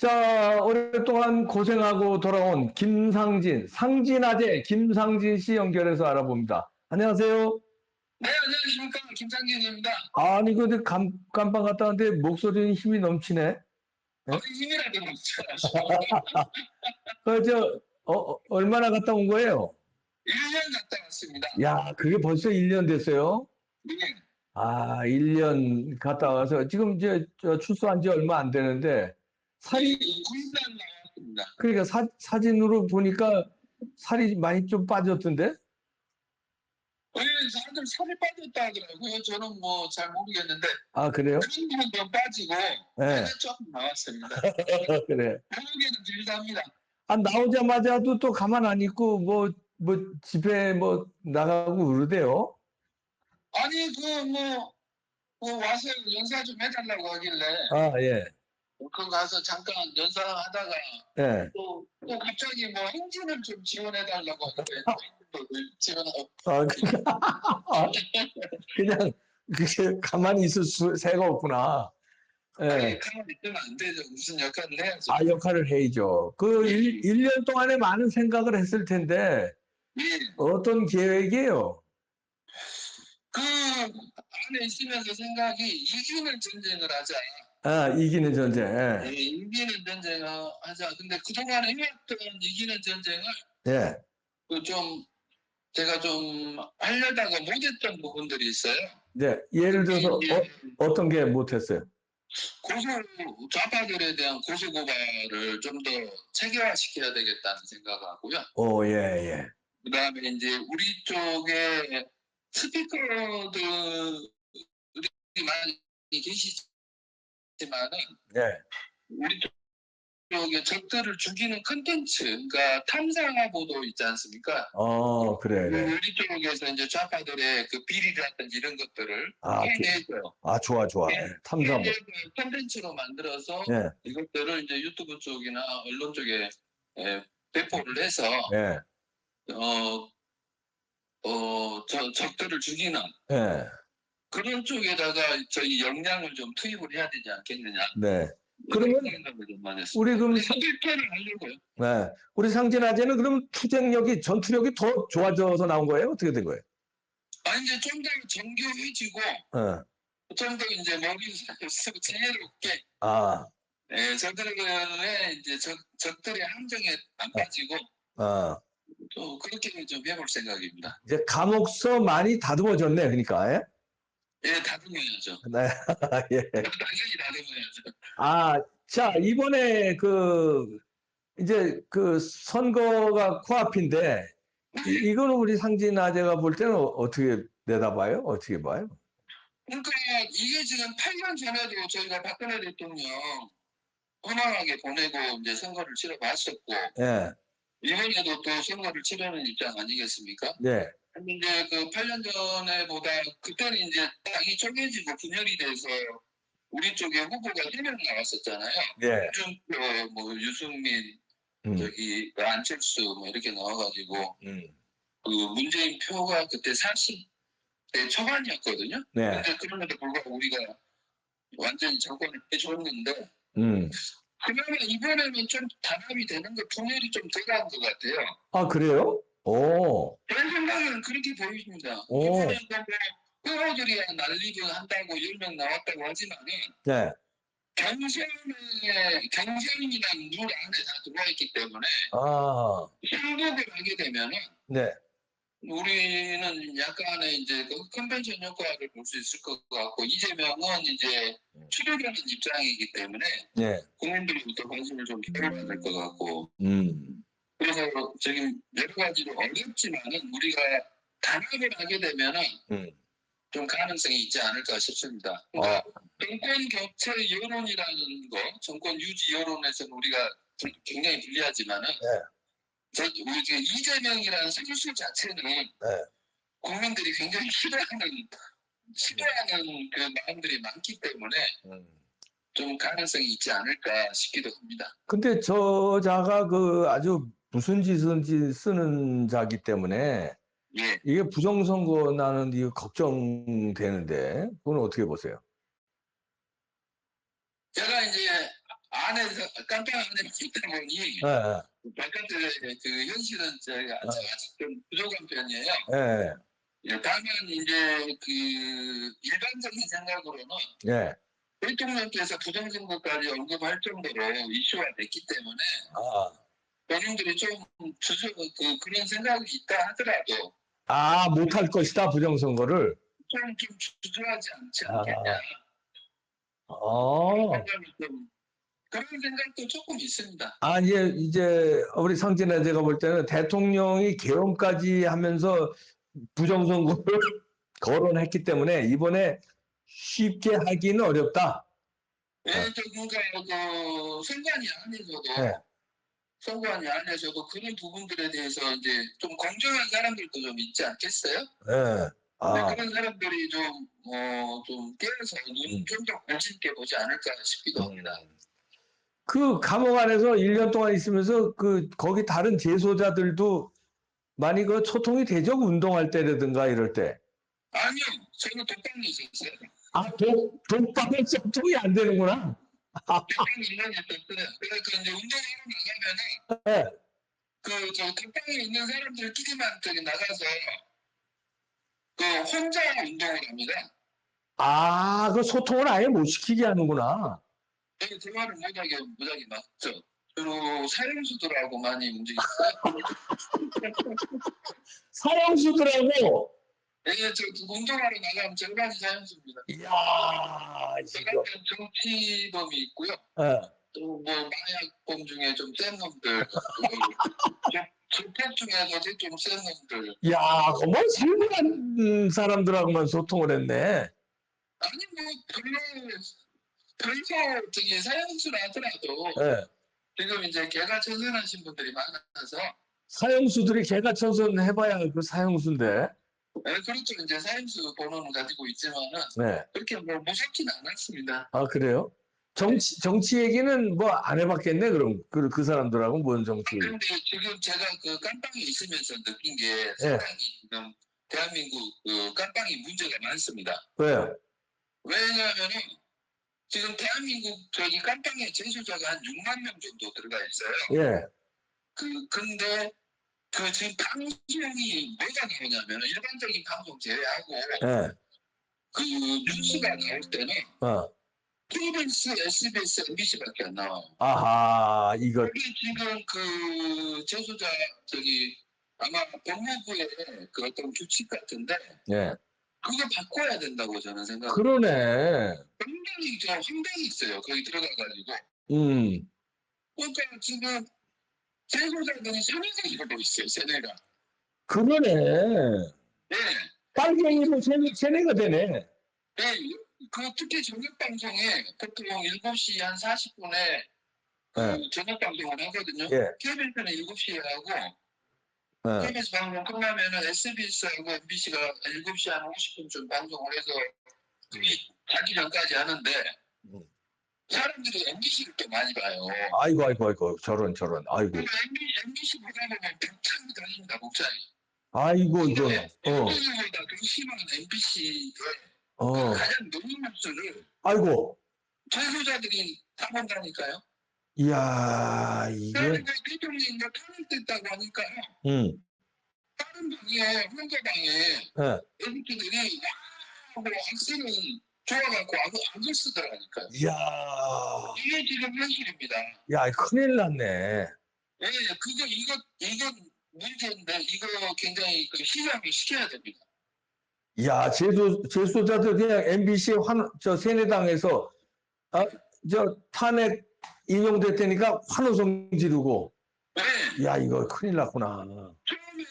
자, 오랫동안 고생하고 돌아온 상진아재 김상진 씨 연결해서 알아봅니다. 안녕하세요. 네, 안녕하십니까. 김상진입니다. 아니, 근데 감방 갔다 왔는데 목소리는 힘이 넘치네. 예? 힘이라도 먹죠. 얼마나 갔다 온 거예요? 1년 갔다 왔습니다. 야, 그게 벌써 1년 됐어요? 네. 아, 1년 갔다 와서 지금 저 출소한 지 얼마 안 되는데 살이, 군산 나왔습니다. 그러니까 사진으로 보니까 살이 많이 좀 빠졌던데? 네, 다들 살이 빠졌다 하더라고요. 저는 뭐 잘 모르겠는데 아, 그래요? 큰 부분 좀 빠지고 네. 조금 나왔습니다. 그래. 한국에는 들답니다. 아, 나오자마자도 또 가만 안 있고, 집에 나가고 그러대요. 아니, 와서 연사 좀 해달라고 하길래 아, 예. 그 가서 잠깐 연사하다가 예. 또 갑자기 뭐 행진을 좀 지원해달라고 하길래 지원하고 아, 그냥, 가만히 있을 새가 없구나. 예. 가만히 있으면 안 되죠. 무슨 역할을 해야죠. 아, 역할을 해야죠. 그 1년 동안에 많은 생각을 했을 텐데, 예. 어떤 계획이에요? 그 안에 있으면서 생각이 이기는 전쟁을 하자. 아, 이기는 전쟁. 예, 예. 이기는 전쟁을 하자. 근데 그동안에 해왔던 이기는 전쟁을 예. 제가 좀 하려다가 못했던 부분들이 있어요. 네. 예를 들어서, 어떤 게 못했어요? 좌파들에 대한 고소고발을 좀 더 체계화시켜야 되겠다는 생각하고요. 오, 예, 예. 그 다음에 이제 우리 쪽에 스피커들이 많이 계시지만은 네. 우리 쪽에 적들을 죽이는 컨텐츠, 그러니까 탐사 보도 있지 않습니까? 그래. 네. 우리 쪽에서 이제 좌파들의 그 비리라든지 이런 것들을 아, 해내죠. 좋아. 예, 탐사보. 컨텐츠로 만들어서 예. 이것들을 이제 유튜브 쪽이나 언론 쪽에 배포를 해서 예. 적들을 죽이는 예. 그런 쪽에다가 저희 역량을 좀 투입을 해야 되지 않겠느냐. 네. 그러면 우리 그럼 실패를 하려고요. 네. 우리 상진아재는 그럼 전투력이 더 좋아져서 나온 거예요? 어떻게 된 거예요? 이제 좀 더 정교해지고 좀 더 이제 머리를 쓰고 지혜롭게 저들의 이제 적들의 함정에 안 빠지고 또 그렇게 좀 해볼 생각입니다. 이제 감옥서 많이 다듬어졌네, 그러니까. 예? 예, 다듬어야죠. 네. 예. 당연히 다듬어야죠. 자, 이번에 이제 선거가 코앞인데, 이거는 우리 상진아재가 볼 때는 어떻게 내다봐요? 어떻게 봐요? 그러니까 이게 지금 8년 전에도 저희가 박근혜 대통령 호남하게 보내고 이제 선거를 치러봤었고, 예. 이번에도 또 선거를 치르는 입장 아니겠습니까? 네. 근데 이제 그 8년 전에보다 그때는 이제 딱이 쪼개지고 분열이 돼서 우리 쪽에 후보가 1명 나왔었잖아요. 네. 홍준표, 뭐 유승민, 안철수 뭐 이렇게 나와가지고 그 문재인 표가 그때 40대 초반이었거든요. 네. 근데 그럼에도 불구하고 우리가 완전히 정권을 해줬는데 그러면 이번에는 좀 단합이 되는 거 분열이 좀 덜한 것 같아요. 아, 그래요? 제 생각에는 그렇게 보입니다. 후보들이 난리를 한다고 10명 나왔다고 하지만은 네. 경선이라는 룰 안에 다 들어와 있기 때문에 승복을 하게 되면은 네. 우리는 약간의 이제 그 컨벤션 효과를 볼 수 있을 것 같고 이재명은 이제 추격하는 입장이기 때문에 국민들로부터 관심을 좀 받을 것 같고 그래서 지금 여러 가지로 어렵지만은 우리가 단합을 하게 되면은 좀 가능성이 있지 않을까 싶습니다. 그러니까 정권 교체 여론이라는 거, 정권 유지 여론에서는 우리가 굉장히 불리하지만은 우리 이재명이라는 선수 자체는 국민들이 굉장히 싫어하는 그 마음들이 많기 때문에 좀 가능성이 있지 않을까 싶기도 합니다. 근데 저자가 아주 무슨 짓인지 쓰는 자기 때문에 이게 부정선거 나는 이거 걱정되는데 그건 어떻게 보세요? 제가 이제 안에서 깜빵 안에 있다 보니 예, 바깥에 그 현실은 제가 아직 좀 부족한 편이에요. 예, 예, 다만 이제 그 일반적인 생각으로는 예. 대통령께서 부정선거까지 언급할 정도로 이슈가 됐기 때문에 아, 본인들이 좀 그런 생각이 있다 하더라도 못할 것이다, 부정선거를. 좀 주저하지 않지 아, 않겠냐. 어. 그런 생각도 조금 있습니다. 이제 우리 상진아 제가 볼 때는 대통령이 계엄까지 하면서 부정선거를 거론했기 때문에 이번에 쉽게 하기는 어렵다. 예, 그러니까 네. 선관위 안에서도 그런 부분들에 대해서 이제 좀 공정한 사람들도 좀 있지 않겠어요? 네. 근데 그런 사람들이 좀 깨어서 눈 좀 더 관심있게 보지 않을까 싶기도 합니다. 그 감옥 안에서 1년 동안 있으면서 거기 다른 재소자들도 많이 그 소통이 되죠? 운동할 때라든가 이럴 때. 아니요, 저는 독방에 있었어요. 독방에 소통이 안 되는구나. 독방에 1년 있었어요. 그래서 이제 운동하러 나가면은 네. 저 독방에 있는 사람들끼리만 저기 나가서 혼자 운동을 합니다. 그 소통을 아예 못 시키게 하는구나. 네, 대화를 못하게 막죠. 주로 사형수들하고 많이 움직였어요. 사형수들하고. 네, 저 운동하러 나가면 절반이 사형수입니다. 이야, 이거 정치범이 있고요. 네. 또 뭐 마약범 중에 좀 센 놈들, 주택 중에서도 좀 센 놈들. 이야, 뭐 살벌한 사람들하고만 소통을 했네. 아니 뭐 별로 저기 사형수라 하더라도 네. 지금 이제 개가천선하신 분들이 많아서 사형수들이 개가천선 해봐야 그 사형수인데. 네, 그렇죠. 이제 사형수 번호는 가지고 있지만은 네. 그렇게 뭐 무섭지는 않았습니다. 그래요? 정치 얘기는 뭐 안 해봤겠네, 그럼. 그 사람들하고 뭔 정치. 근데 지금 제가 그 깜빵에 있으면서 느낀 게 상당히 지금 대한민국 그 깜빵이 문제가 많습니다. 왜요? 왜냐하면은 지금 대한민국 저기 깜빵에 재소자가 한 6만 명 정도 들어가 있어요. 예. 근데 지금 방송이 뭐가 나오냐면 일반적인 방송 제외하고 예. 그 뉴스가 나올 때는 KBS, SBS, MBC밖에 안 나와요. 아하, 이거. 그게 지금 그 재소자 저기 아마 법무부의 그 어떤 규칙 같은데 예. 그거 바꿔야 된다고 저는 생각해요. 그러네. 굉장히 황당이 있어요. 거기 들어가가지고. 그러니까 지금 재소자들이 세뇌가 이루어져 있어요. 세뇌가. 그러네. 네. 빨갱이로 세뇌가 되네. 네. 특히 저녁 방송에 보통 7시 한 40분에 저녁 방송을 하거든요. 예. KBS는 7시에 하고 KBS 방송 끝나면은 SBS하고 MBC가 7시 한 50분쯤 방송을 해서 자기 전까지 하는데 사람들이 MBC를 또 많이 봐요. 아이고, 저런, 아이고. MBC 보다 보면 복장이 다릅니다, 복장이. 아이고, 이거. MBC보다 더 심한 MBC의 가장 높은 뉴스를 아이고. 재소자들이 다 본다니까요. 이야, 이게. 그러니까 대통령이 탄핵됐다고 하니까 다른 방에, 황교방에 애들끼리 학생은 좋아갖고 악을 쓰더라니까요. 이야. 이게 지금 현실입니다. 야, 큰일 났네. 네, 이건 문제인데 이거 굉장히 시정을 시켜야 됩니다. 야, 재소자들 그냥 MBC 세뇌당에서 탄핵 인용됐다니까 환호성 지르고. 네. 야, 이거 큰일 났구나. 처음에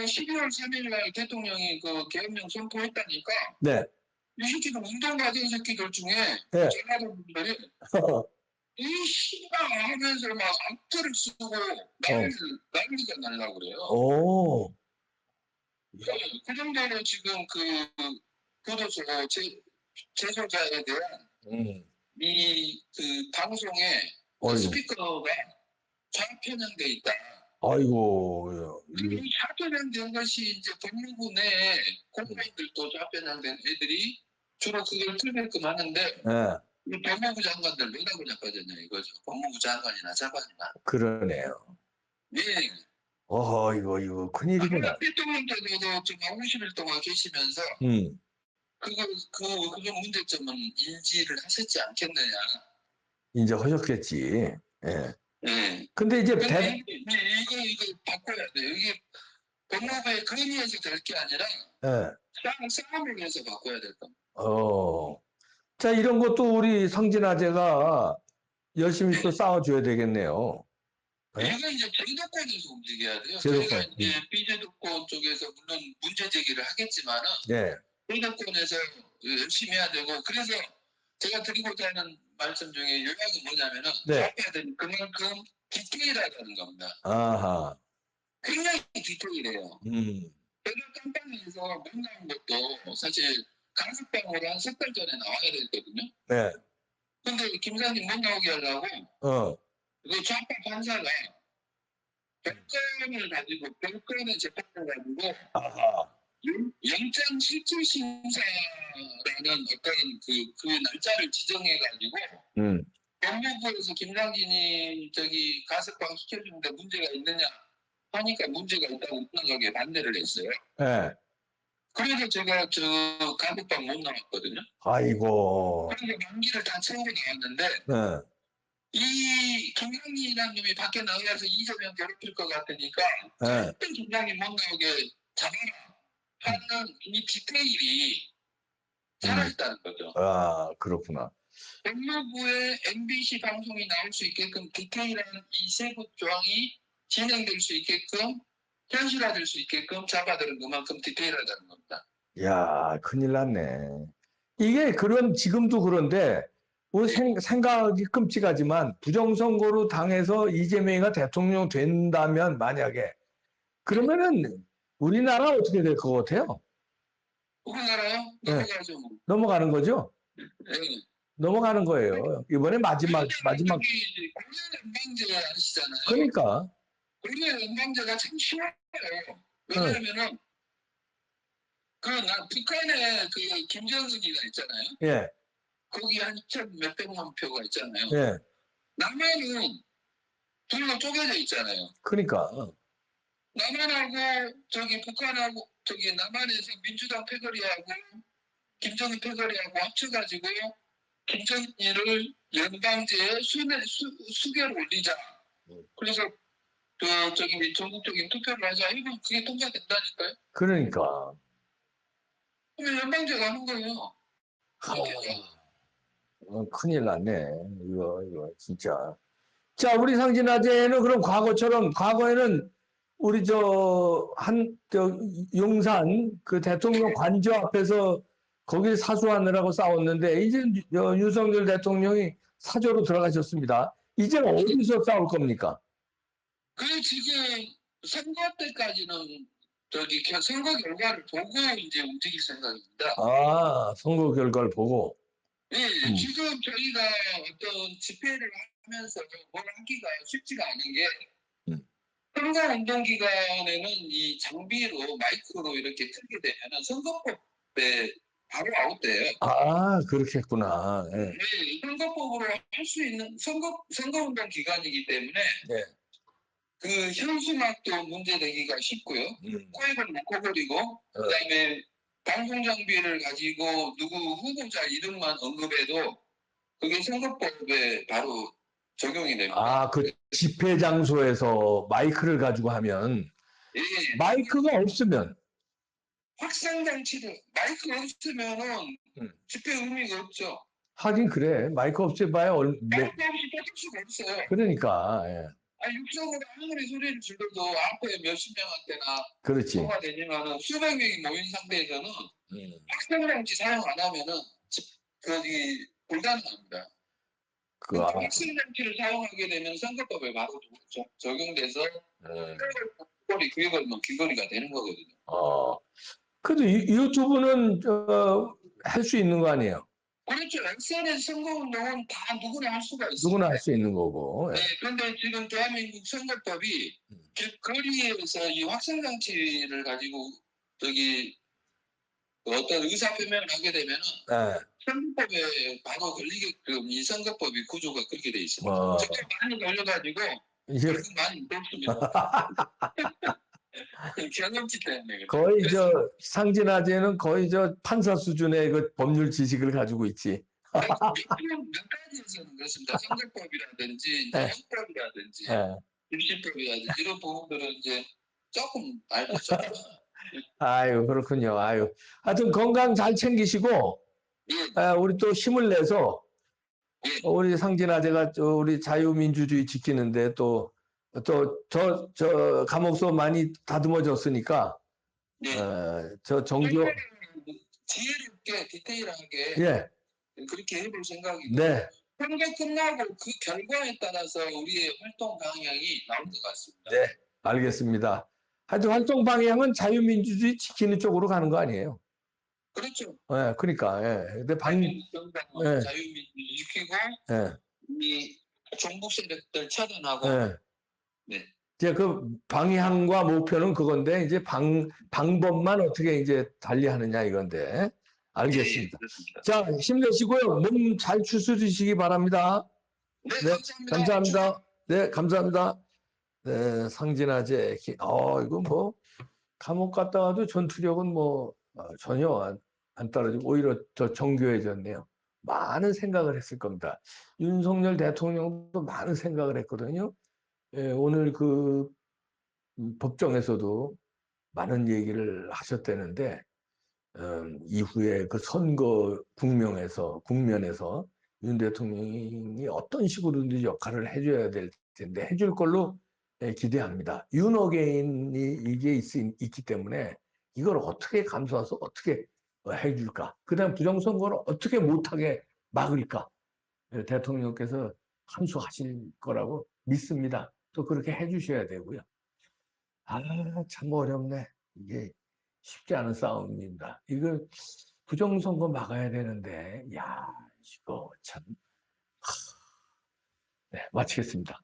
12월 3일날 대통령이 계엄령 선포했다니까. 네. 이 새끼들 운동 가던 새끼들 중에 전화던 분들이 이 씨발 하면서 막 악플을 쓰고 난리가 날라고 그래요. 그 정도로 지금 교도소 재소자에 대한 이 방송에 스피커가 좌편향돼 있다. 아이고. 이 좌편향된 것이 이제 법무부 내 공무원들도 좌편향된 애들이 주로 그걸 틀게끔 하는데 이 법무부 장관들 뭐가 그냥 빠졌냐 이거죠. 법무부 장관이나 차관이나. 그러네요. 예. 이거 큰일이구나. 대통령께서도 지금 50일 동안 계시면서 그거 문제점은 인지를 하셨지 않겠느냐. 이제 하셨겠지. 예. 예. 근데 이제 이거 바꿔야 돼요. 이게 법무부의 건의에서 될 게 아니라 예. 싸움을 위해서 바꿔야 될 겁니다. 자, 이런 것도 우리 성진아재가 열심히 또 싸워줘야 되겠네요. 네? 이거 이제 제도권에서 움직여야 돼요. 제도권. 저희가 이제 비제도권 쪽에서 물론 문제 제기를 하겠지만은 네. 제도권에서 열심히 해야 되고 그래서 제가 드리고자 하는 말씀 중에 요약은 뭐냐면은 좌파들은 그만큼 디테일하다는 겁니다. 아하. 굉장히 디테일해요. 제가 깜빵에서 못 나온 것도 사실 강습방으로 한 3달 전에 나와야 되거든요. 네. 근데 김사님 못 나오게 하려고 그 좌파 판사가 별건을 가지고 별건의 재판을 가지고 영장 실질 심사라는 어떤 그 날짜를 지정해 가지고 법무부에서 김상진이 저기 가석방 시켜주는데 문제가 있느냐 하니까 문제가 있다고 무난하게 반대를 했어요. 네. 그래서 제가 저 가석방 못 나왔거든요. 아이고. 그래서 만기를 다 채우고 나왔는데. 네. 이 김상진이라는 놈이 밖에 나가서 이재명 괴롭힐 것 같으니까 절대 김상진 못 나오게 잡아라 하는 이 디테일이 살아있다는 거죠. 아, 그렇구나. 법무부의 MBC 방송이 나올 수 있게끔 디테일한 이 세부 조항이 진행될 수 있게끔 현실화될 수 있게끔 잡아들은 그만큼 디테일하다는 겁니다. 야, 큰일 났네. 이게 지금도 그런데 우리 생각이 끔찍하지만 부정선거로 당해서 이재명이가 대통령 된다면 만약에 그러면은 우리나라 어떻게 될 것 같아요? 우리나라요? 넘어가죠. 네. 넘어가는 거죠? 네. 넘어가는 거예요. 이번에 마지막. 고려 연방제 아시잖아요. 그러니까. 고려 연방제가 참 쉬워요. 왜냐하면은 북한에 그 김정은이가 있잖아요. 예. 거기 한 2천 몇백만 표가 있잖아요. 예. 남한은 둘로 쪼개져 있잖아요. 그러니까. 남한하고 저기 북한하고 저기 남한에서 민주당 패거리하고 김정은 패거리하고 합쳐가지고 김정은을 연방제에 수개를 올리자. 그래서 저기 전국적인 투표를 하자. 이거 그게 통과된다니까요. 그러니까. 그러면 연방제가 하는 거예요. 큰일 났네. 이거 진짜. 자, 우리 상진아재는 그럼 과거에는 우리 용산 그 대통령 관저 앞에서 거기 사수하느라고 싸웠는데 이제 윤석열 대통령이 사저로 들어가셨습니다. 이제는 어디서 싸울 겁니까? 지금 선거 때까지는 선거 결과를 보고 이제 움직일 생각입니다. 아, 선거 결과를 보고. 네, 지금 저희가 어떤 집회를 하면서 뭘 하기가 쉽지가 않은 게 선거운동 기간에는 이 장비로 마이크로 이렇게 틀게 되면 선거법에 바로 아웃돼요. 아, 그렇겠구나. 네. 네, 선거법으로 할 수 있는 선거운동 기간이기 때문에 그 현수막도 문제되기가 쉽고요. 코액을 묶어버리고 그다음에 방송 장비를 가지고 누구 후보자 이름만 언급해도 그게 선거법에 바로 적용이 됩니다. 아, 그 집회 장소에서 마이크를 가지고 하면 마이크가 없으면 확산장치를 마이크가 없으면은 집회 의미가 없죠. 하긴 그래. 마이크 없애봐야 마이크 없이 뻗을 수가 없어요. 그러니까. 예. 육성으로 아무리 소리를 질러도 앞에 몇십 명한테나 그렇지. 통화 되지만은 수백 명이 모인 상태에서는 확산장치 사용 안 하면은 불가능합니다. 확산장치를 사용하게 되면 선거법에 바로 적용돼서 그게 걸면 귀걸이가 되는 거거든요. 그래도 이 두 분은 할 수 있는 거 아니에요? 그렇죠. SNS 선거운동은 다 누구나 할 수가 있어요. 누구나 할 수 있는 거고. 네. 그런데 지금 대한민국 선거법이 길거리에서 이 확산장치를 가지고 어떤 의사표명을 하게 되면은 선거법에 바로 걸리게끔 이 선거법이 구조가 그렇게 돼 있습니다. 어, 저도 많이 걸려가지고 이제 결국 많이 못했습니다. 경험치 때문에 거의 상진아재는 거의 판사 수준의 그 법률 지식을 가지고 있지. 몇 가지에서는 그렇습니다. 선거법이라든지 이제 네. 형법이라든지 예. 입시법이라든지 이런 부분들은 이제 조금 알겠죠. 아유, 그렇군요. 아유. 하여튼 건강 잘 챙기시고, 예, 우리 또 힘을 내서, 예, 우리 상진아재가 우리 자유민주주의 지키는데 감옥소 많이 다듬어졌으니까, 예. 정교, 지혜롭게 디테일하게 예, 그렇게 해볼 생각이고 네, 선거 끝나고 그 결과에 따라서 우리의 활동 방향이 나올 것 같습니다. 네, 알겠습니다. 하여튼 활동 방향은 자유민주주의 지키는 쪽으로 가는 거 아니에요? 그렇죠. 예, 그러니까, 예. 근데 예, 자유민주주의 지키고 예, 이 종북 세력들 차단하고 예. 네. 이제 그 방향과 목표는 그건데, 이제 방법만 어떻게 이제 달리하느냐 이건데. 알겠습니다. 그렇습니다. 자, 힘내시고요. 몸 잘 추스리시기 바랍니다. 네, 네, 감사합니다. 감사합니다. 네, 감사합니다. 네, 상진아재. 이거 뭐, 감옥 갔다 와도 전투력은 전혀 안 떨어지고, 오히려 더 정교해졌네요. 많은 생각을 했을 겁니다. 윤석열 대통령도 많은 생각을 했거든요. 예, 오늘 법정에서도 많은 얘기를 하셨다는데, 이후에 그 선거 국면에서 윤 대통령이 어떤 식으로든지 역할을 해줘야 될 텐데, 해줄 걸로 기대합니다. 윤어게인이 이게 있기 때문에 이걸 어떻게 감수해서 어떻게 해줄까? 그 다음 부정선거를 어떻게 못하게 막을까? 대통령께서 함수하실 거라고 믿습니다. 또 그렇게 해주셔야 되고요. 참 어렵네. 이게 쉽지 않은 싸움입니다. 이거 부정선거 막아야 되는데, 이거 참. 네, 마치겠습니다.